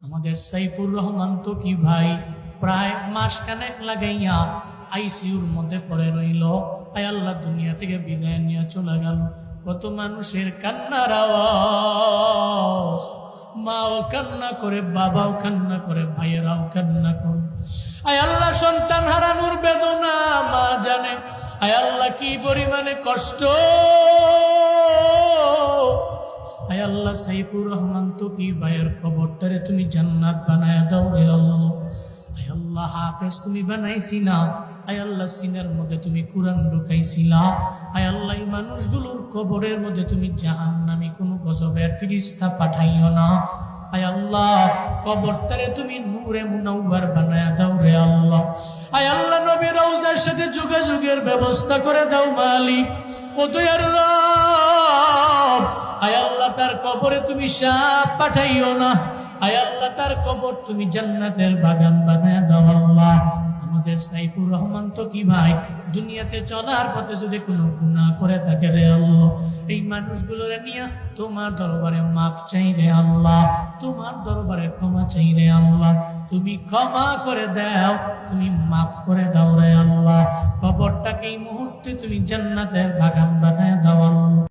আমাদের সাইফুর রহমান তো কি ভাই প্রায় মাসখানেক লাগাইয়া আইসিইউর মধ্যে পড়ে রইল। আয় আল্লাহ, দুনিয়া থেকে বিদায় নিয়ে চলে গেল। কত মানুষের কান্নার আওয়াজ, মাও কান্না করে, বাবাও কান্না করে, ভাইয়েরাও কান্না করে। আয় আল্লাহ, সন্তান হারানোর বেদনা মা জানে। আয় আল্লাহ, কি পরিমাণে কষ্ট। আয় আল্লাহ, সাইফুর রহমান তো কি ভাইয়ের কবরটারে তুমি জান্নাত বানায় দাও রে আল্লাহ। আয় আল্লাহ, হাফেজ তুমি বানাইছি না। আয় আল্লাহ, সিনার মধ্যে তুমি কুরআন ঢুকাইছিলা। আয় আল্লাহ, এই মানুষগুলোর কবরের মধ্যে তুমি জাহান্নামী কোনো গজবের ফিরিস্তা পাঠাইও না। আয় আল্লাহ, কবরটারে তুমি নূরে মুনাওয়ার বানায় দাও রে আল্লাহ। আয় আল্লাহ, নবী রওজার সাথে যোগাযোগের ব্যবস্থা করে দাও মালিক। ও দয়ার রব, আয় আল্লাহ, তার কবরে তুমি সাপ পাঠাইও না। আয় আল্লাহ, তার কবর তুমি জান্নাতের বাগান বানায় দাও আল্লাহ। আমাদের সাইফুর রহমান তো কি ভাই দুনিয়াতে চলার পথে যদি কোনো গুনাহ করে থাকে রে আল্লাহ, এই মানুষগুলোর নিয়ে তোমার দরবারে মাফ চাই রে আল্লাহ, তোমার দরবারে ক্ষমা চাই রে আল্লাহ। তুমি ক্ষমা করে দাও, তুমি মাফ করে দাও রে আল্লাহ। কবরটাকে এই মুহূর্তে তুমি জান্নাতের বাগান বানায় দাও আল্লাহ।